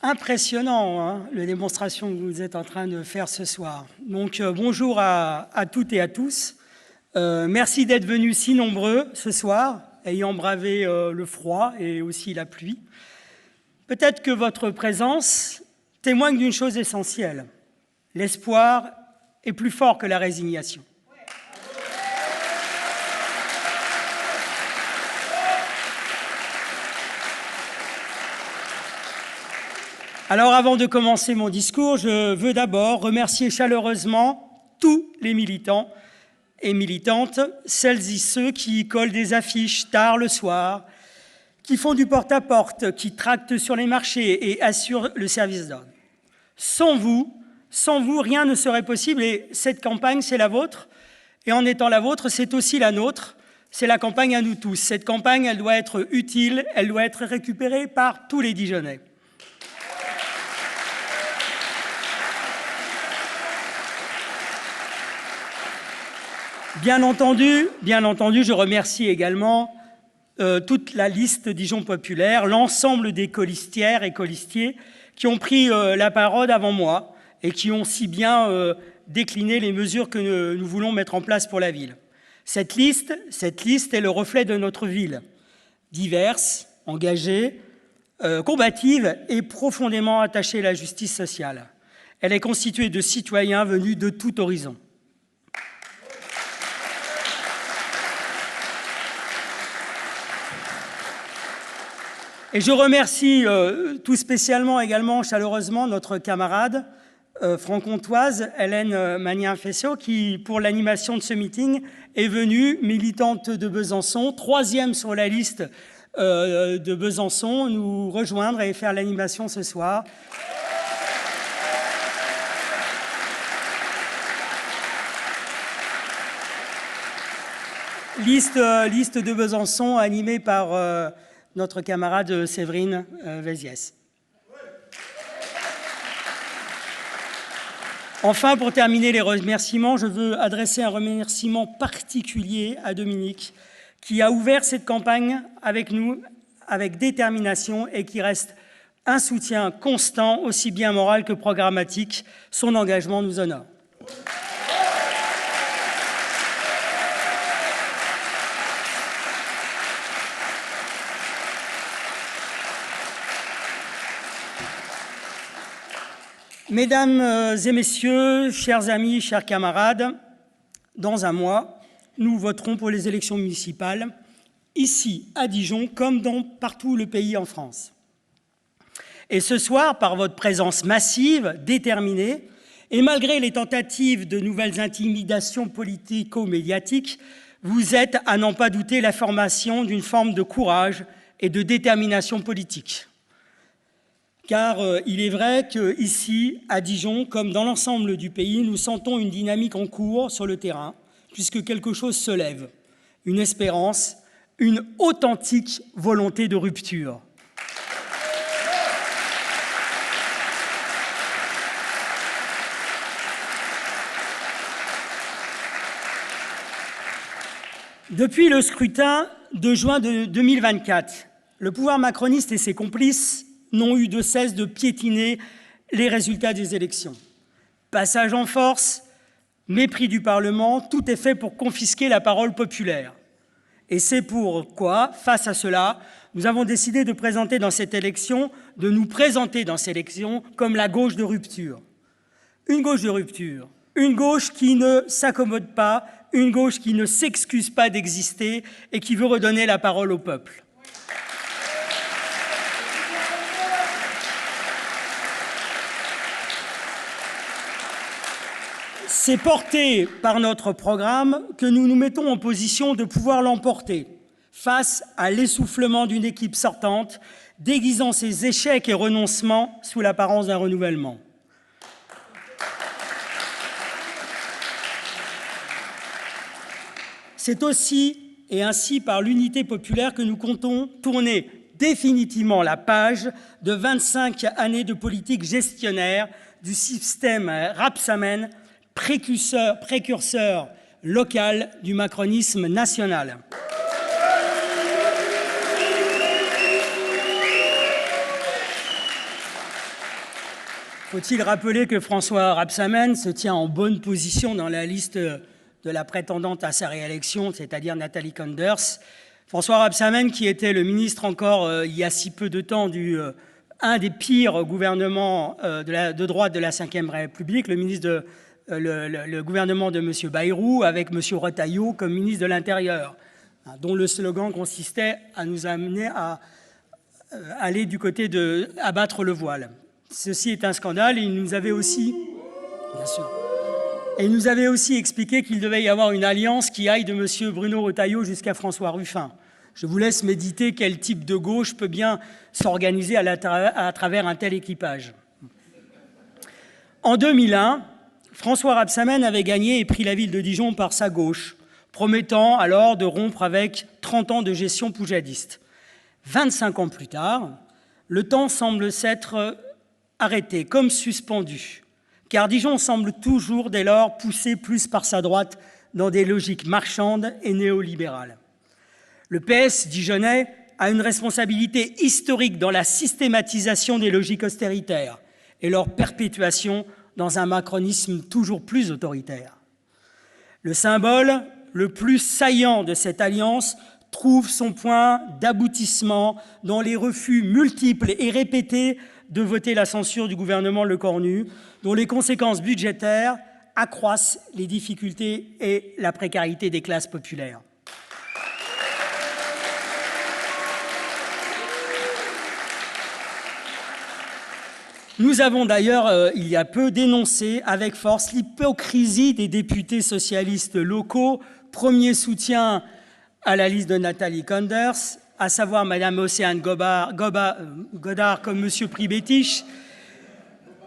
Impressionnant, hein, la démonstration que vous êtes en train de faire ce soir. Donc, bonjour à toutes et à tous. Merci d'être venus si nombreux ce soir, ayant bravé le froid et aussi la pluie. Peut-être que votre présence témoigne d'une chose essentielle. L'espoir est plus fort que la résignation. Alors, avant de commencer mon discours, je veux d'abord remercier chaleureusement tous les militants et militantes, celles et ceux qui collent des affiches tard le soir, qui font du porte-à-porte, qui tractent sur les marchés et assurent le service d'ordre. Sans vous, rien ne serait possible et cette campagne, c'est la vôtre. Et en étant la vôtre, c'est aussi la nôtre. C'est la campagne à nous tous. Cette campagne, elle doit être utile, elle doit être récupérée par tous les Dijonnais. Bien entendu, je remercie également toute la liste Dijon Populaire, l'ensemble des colistières et colistiers qui ont pris la parole avant moi et qui ont si bien décliné les mesures que nous voulons mettre en place pour la ville. Cette liste est le reflet de notre ville, diverse, engagée, combative et profondément attachée à la justice sociale. Elle est constituée de citoyens venus de tout horizon. Et je remercie tout spécialement, également chaleureusement, notre camarade franc-comtoise Hélène Magnin-Fessot, qui, pour l'animation de ce meeting, est venue, militante de Besançon, 3e sur la liste de Besançon, nous rejoindre et faire l'animation ce soir. Liste de Besançon animée par notre camarade Séverine Véziès. Enfin, pour terminer les remerciements, je veux adresser un remerciement particulier à Dominique, qui a ouvert cette campagne avec nous, avec détermination, et qui reste un soutien constant, aussi bien moral que programmatique. Son engagement nous honore. Mesdames et messieurs, chers amis, chers camarades, dans un mois, nous voterons pour les élections municipales, ici à Dijon, comme dans partout le pays en France. Et ce soir, par votre présence massive, déterminée, et malgré les tentatives de nouvelles intimidations politico-médiatiques, vous êtes, à n'en pas douter, la formation d'une forme de courage et de détermination politique. Car il est vrai qu'ici, à Dijon, comme dans l'ensemble du pays, nous sentons une dynamique en cours sur le terrain, puisque quelque chose se lève, une espérance, une authentique volonté de rupture. Depuis le scrutin de juin de 2024, le pouvoir macroniste et ses complices n'ont eu de cesse de piétiner les résultats des élections. Passage en force, mépris du Parlement, tout est fait pour confisquer la parole populaire. Et c'est pourquoi, face à cela, nous avons décidé de nous présenter dans cette élection comme la gauche de rupture. Une gauche de rupture, une gauche qui ne s'accommode pas, une gauche qui ne s'excuse pas d'exister et qui veut redonner la parole au peuple. C'est porté par notre programme que nous nous mettons en position de pouvoir l'emporter face à l'essoufflement d'une équipe sortante, déguisant ses échecs et renoncements sous l'apparence d'un renouvellement. C'est aussi et ainsi par l'unité populaire que nous comptons tourner définitivement la page de 25 années de politique gestionnaire du système Rebsamen, précurseur local du macronisme national. Faut-il rappeler que François Rebsamen se tient en bonne position dans la liste de la prétendante à sa réélection, c'est-à-dire Nathalie Kanders. François Rebsamen, qui était le ministre encore il y a si peu de temps un des pires gouvernements de droite de la Ve République, le ministre le gouvernement de M. Bayrou, avec M. Retailleau comme ministre de l'Intérieur, dont le slogan consistait à nous amener à aller du côté de abattre le voile. Ceci est un scandale et il nous avait aussi, bien sûr, et il nous avait aussi expliqué qu'il devait y avoir une alliance qui aille de M. Bruno Retailleau jusqu'à François Ruffin. Je vous laisse méditer quel type de gauche peut bien s'organiser à travers un tel équipage. En 2001, François Rebsamen avait gagné et pris la ville de Dijon par sa gauche, promettant alors de rompre avec 30 ans de gestion poujadiste. 25 ans plus tard, le temps semble s'être arrêté, comme suspendu, car Dijon semble toujours, dès lors, poussé plus par sa droite dans des logiques marchandes et néolibérales. Le PS dijonnais a une responsabilité historique dans la systématisation des logiques austéritaires et leur perpétuation dans un macronisme toujours plus autoritaire. Le symbole le plus saillant de cette alliance trouve son point d'aboutissement dans les refus multiples et répétés de voter la censure du gouvernement Lecornu, dont les conséquences budgétaires accroissent les difficultés et la précarité des classes populaires. Nous avons d'ailleurs, il y a peu, dénoncé avec force l'hypocrisie des députés socialistes locaux, premier soutien à la liste de Nathalie Kanders, à savoir Mme Océane Godard comme M. Pribetich,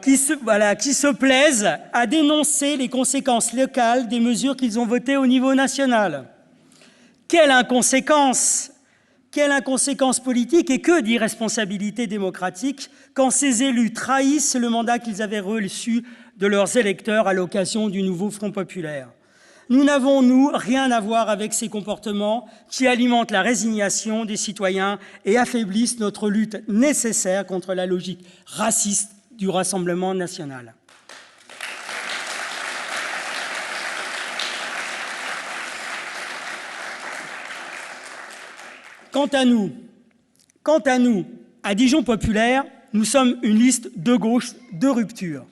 qui se plaisent à dénoncer les conséquences locales des mesures qu'ils ont votées au niveau national. Quelle inconséquence politique et que d'irresponsabilité démocratique quand ces élus trahissent le mandat qu'ils avaient reçu de leurs électeurs à l'occasion du nouveau Front populaire. Nous n'avons, nous, rien à voir avec ces comportements qui alimentent la résignation des citoyens et affaiblissent notre lutte nécessaire contre la logique raciste du Rassemblement national. Quant à nous, à Dijon Populaire, nous sommes une liste de gauche de rupture,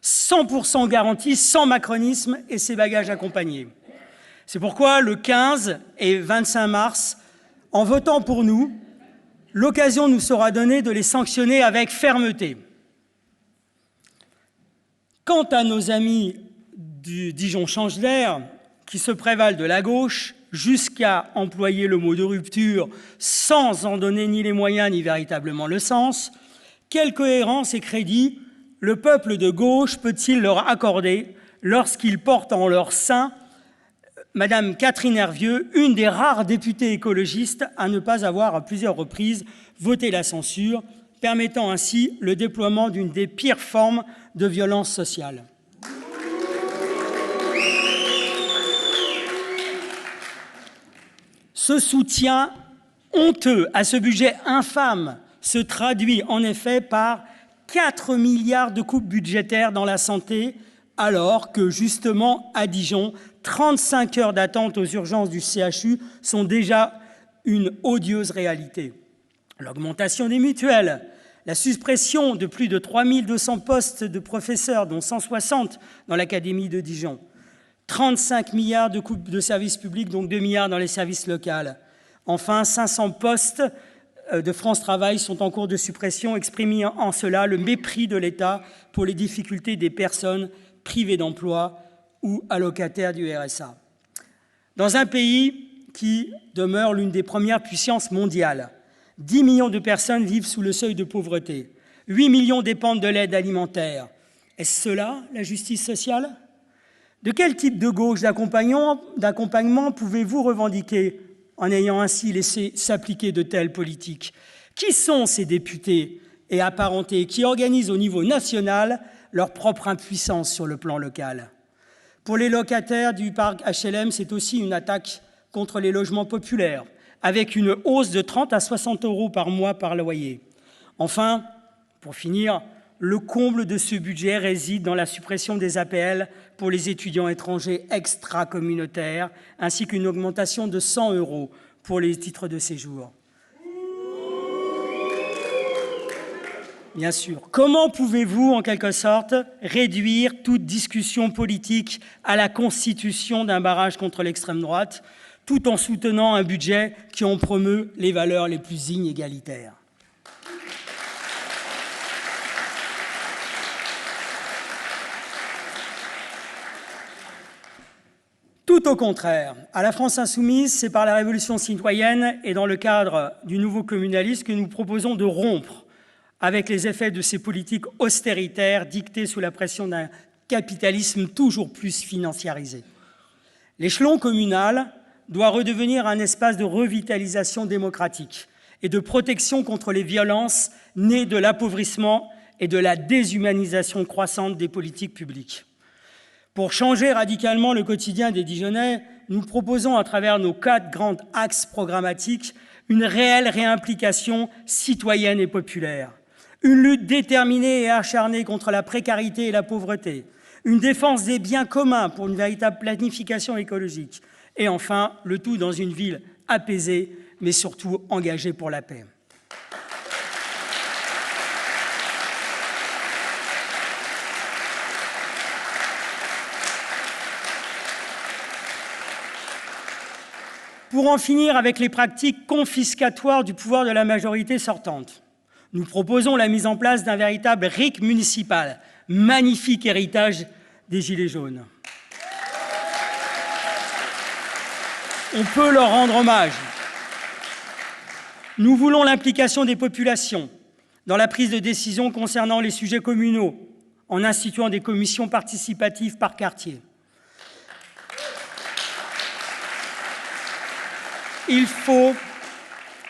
100% garantie, sans macronisme et ses bagages accompagnés. C'est pourquoi le 15 et 25 mars, en votant pour nous, l'occasion nous sera donnée de les sanctionner avec fermeté. Quant à nos amis du Dijon Change d'Air, qui se prévalent de la gauche, jusqu'à employer le mot de rupture sans en donner ni les moyens ni véritablement le sens, quelle cohérence et crédit le peuple de gauche peut-il leur accorder lorsqu'ils portent en leur sein Madame Catherine Hervieux, une des rares députées écologistes à ne pas avoir à plusieurs reprises voté la censure, permettant ainsi le déploiement d'une des pires formes de violence sociale. Ce soutien honteux à ce budget infâme se traduit en effet par 4 milliards de coupes budgétaires dans la santé, alors que, justement, à Dijon, 35 heures d'attente aux urgences du CHU sont déjà une odieuse réalité. L'augmentation des mutuelles, la suppression de plus de 3200 postes de professeurs, dont 160 dans l'Académie de Dijon, 35 milliards de coupes de services publics, donc 2 milliards dans les services locaux. Enfin, 500 postes de France Travail sont en cours de suppression, exprimant en cela le mépris de l'État pour les difficultés des personnes privées d'emploi ou allocataires du RSA. Dans un pays qui demeure l'une des premières puissances mondiales, 10 millions de personnes vivent sous le seuil de pauvreté, 8 millions dépendent de l'aide alimentaire. Est-ce cela, la justice sociale ? De quel type de gauche d'accompagnement pouvez-vous revendiquer en ayant ainsi laissé s'appliquer de telles politiques? Qui sont ces députés et apparentés qui organisent au niveau national leur propre impuissance sur le plan local? Pour les locataires du parc HLM, c'est aussi une attaque contre les logements populaires, avec une hausse de 30 à 60 € par mois par loyer. Enfin, pour finir, le comble de ce budget réside dans la suppression des APL pour les étudiants étrangers extracommunautaires, ainsi qu'une augmentation de 100 € pour les titres de séjour. Bien sûr. Comment pouvez-vous, en quelque sorte, réduire toute discussion politique à la constitution d'un barrage contre l'extrême droite, tout en soutenant un budget qui en promeut les valeurs les plus inégalitaires ? Tout au contraire, à la France insoumise, c'est par la révolution citoyenne et dans le cadre du nouveau communalisme que nous proposons de rompre avec les effets de ces politiques austéritaires dictées sous la pression d'un capitalisme toujours plus financiarisé. L'échelon communal doit redevenir un espace de revitalisation démocratique et de protection contre les violences nées de l'appauvrissement et de la déshumanisation croissante des politiques publiques. Pour changer radicalement le quotidien des Dijonnais, nous proposons, à travers nos 4 grands axes programmatiques, une réelle réimplication citoyenne et populaire, une lutte déterminée et acharnée contre la précarité et la pauvreté, une défense des biens communs pour une véritable planification écologique, et enfin, le tout dans une ville apaisée, mais surtout engagée pour la paix. Pour en finir avec les pratiques confiscatoires du pouvoir de la majorité sortante, nous proposons la mise en place d'un véritable RIC municipal, magnifique héritage des Gilets jaunes. On peut leur rendre hommage. Nous voulons l'implication des populations dans la prise de décision concernant les sujets communaux, en instituant des commissions participatives par quartier. Il faut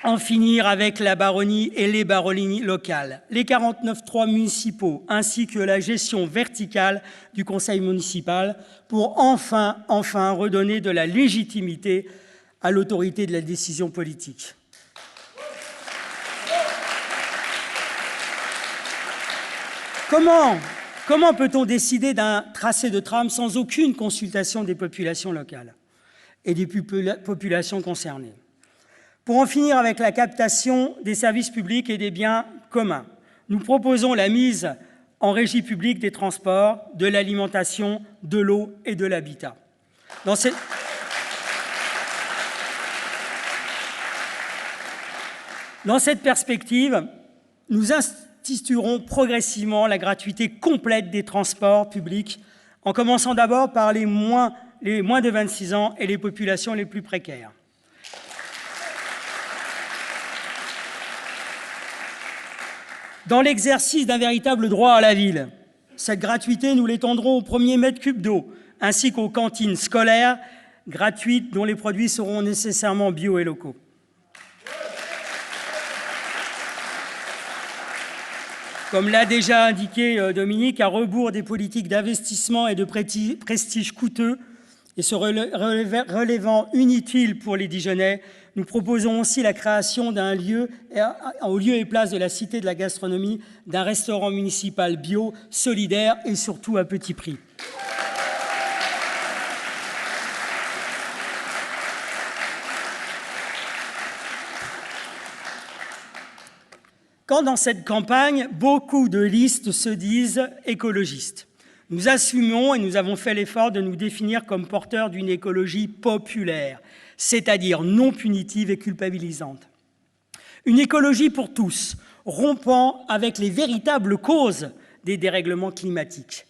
en finir avec la baronnie et les baronnies locales, les 49.3 municipaux, ainsi que la gestion verticale du conseil municipal pour enfin redonner de la légitimité à l'autorité de la décision politique. Comment peut-on décider d'un tracé de tram sans aucune consultation des populations locales et des populations concernées? Pour en finir avec la captation des services publics et des biens communs, nous proposons la mise en régie publique des transports, de l'alimentation, de l'eau et de l'habitat. Dans cette perspective, nous instituerons progressivement la gratuité complète des transports publics, en commençant d'abord par les moins de 26 ans et les populations les plus précaires. Dans l'exercice d'un véritable droit à la ville, cette gratuité, nous l'étendrons au premier mètre cube d'eau, ainsi qu'aux cantines scolaires gratuites dont les produits seront nécessairement bio et locaux. Comme l'a déjà indiqué Dominique, à rebours des politiques d'investissement et de prestige coûteux et se relevant inutile pour les Dijonnais, nous proposons aussi la création d'un lieu, au lieu et place de la Cité de la Gastronomie, d'un restaurant municipal bio, solidaire et surtout à petit prix. Quand dans cette campagne, beaucoup de listes se disent écologistes, nous assumons et nous avons fait l'effort de nous définir comme porteurs d'une écologie populaire, c'est-à-dire non punitive et culpabilisante. Une écologie pour tous, rompant avec les véritables causes des dérèglements climatiques.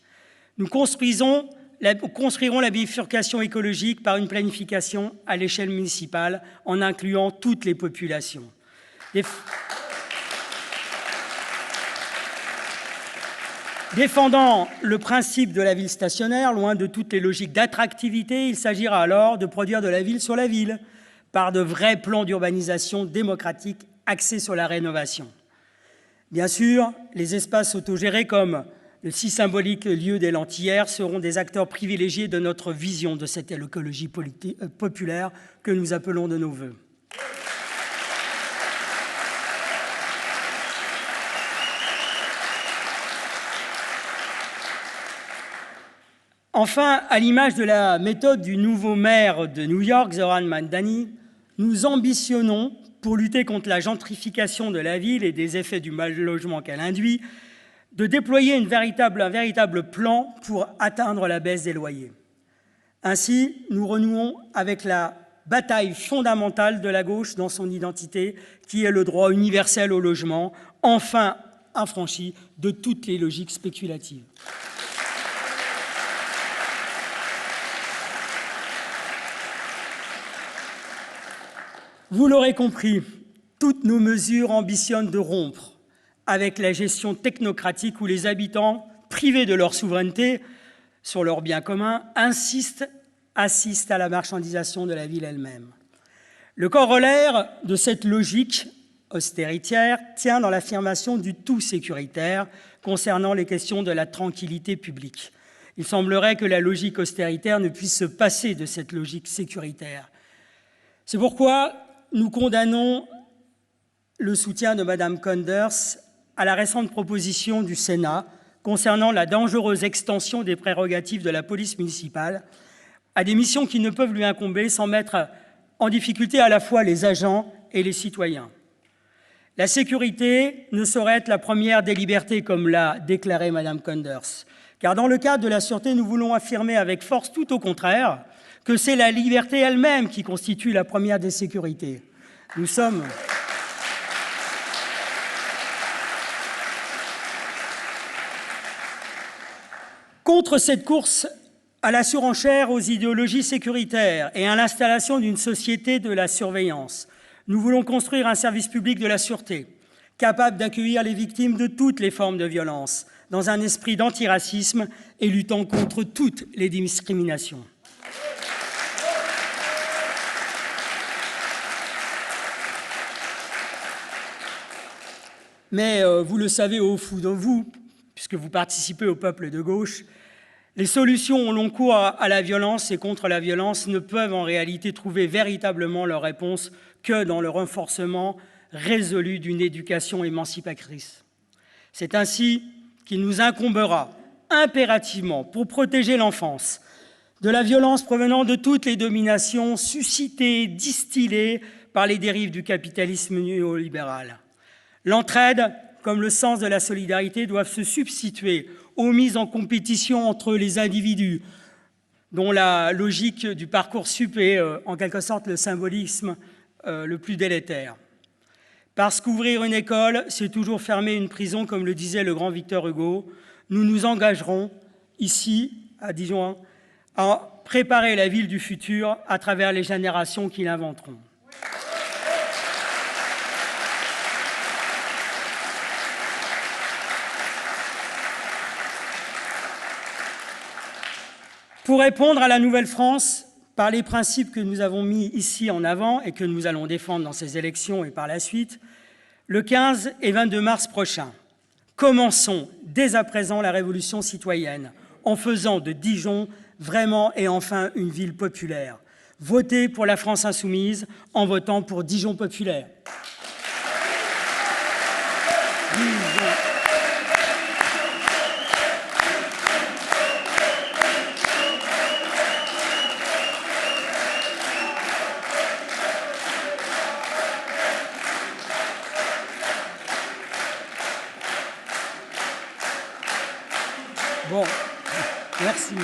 Nous construirons la bifurcation écologique par une planification à l'échelle municipale en incluant toutes les populations. Défendant le principe de la ville stationnaire, loin de toutes les logiques d'attractivité, il s'agira alors de produire de la ville sur la ville, par de vrais plans d'urbanisation démocratique axés sur la rénovation. Bien sûr, les espaces autogérés comme le si symbolique lieu des Lentillères seront des acteurs privilégiés de notre vision de cette écologie populaire que nous appelons de nos vœux. Enfin, à l'image de la méthode du nouveau maire de New York, Zoran Mamdani, nous ambitionnons, pour lutter contre la gentrification de la ville et des effets du mal-logement qu'elle induit, de déployer un véritable plan pour atteindre la baisse des loyers. Ainsi, nous renouons avec la bataille fondamentale de la gauche dans son identité, qui est le droit universel au logement, enfin affranchi de toutes les logiques spéculatives. Vous l'aurez compris, toutes nos mesures ambitionnent de rompre avec la gestion technocratique où les habitants, privés de leur souveraineté sur leurs biens communs, assistent à la marchandisation de la ville elle-même. Le corollaire de cette logique austéritaire tient dans l'affirmation du tout sécuritaire concernant les questions de la tranquillité publique. Il semblerait que la logique austéritaire ne puisse se passer de cette logique sécuritaire. C'est pourquoi nous condamnons le soutien de Mme Koenders à la récente proposition du Sénat concernant la dangereuse extension des prérogatives de la police municipale à des missions qui ne peuvent lui incomber sans mettre en difficulté à la fois les agents et les citoyens. La sécurité ne saurait être la première des libertés, comme l'a déclaré Mme Koenders, car dans le cadre de la sûreté, nous voulons affirmer avec force, tout au contraire, que c'est la liberté elle-même qui constitue la première des sécurités. Nous sommes... Contre cette course à la surenchère aux idéologies sécuritaires et à l'installation d'une société de la surveillance, nous voulons construire un service public de la sûreté, capable d'accueillir les victimes de toutes les formes de violence, dans un esprit d'antiracisme et luttant contre toutes les discriminations. Mais vous le savez au fond de vous, puisque vous participez au peuple de gauche, les solutions au long cours à la violence et contre la violence ne peuvent en réalité trouver véritablement leur réponse que dans le renforcement résolu d'une éducation émancipatrice. C'est ainsi qu'il nous incombera impérativement, pour protéger l'enfance, de la violence provenant de toutes les dominations suscitées, distillées par les dérives du capitalisme néolibéral. L'entraide, comme le sens de la solidarité, doivent se substituer aux mises en compétition entre les individus, dont la logique du Parcoursup est en quelque sorte le symbolisme le plus délétère. Parce qu'ouvrir une école, c'est toujours fermer une prison, comme le disait le grand Victor Hugo, nous nous engagerons ici, à Dijon, à préparer la ville du futur à travers les générations qui l'inventeront. Pour répondre à la Nouvelle-France, par les principes que nous avons mis ici en avant et que nous allons défendre dans ces élections et par la suite, le 15 et 22 mars prochain, commençons dès à présent la révolution citoyenne en faisant de Dijon vraiment et enfin une ville populaire. Votez pour la France insoumise en votant pour Dijon populaire. Bon, merci.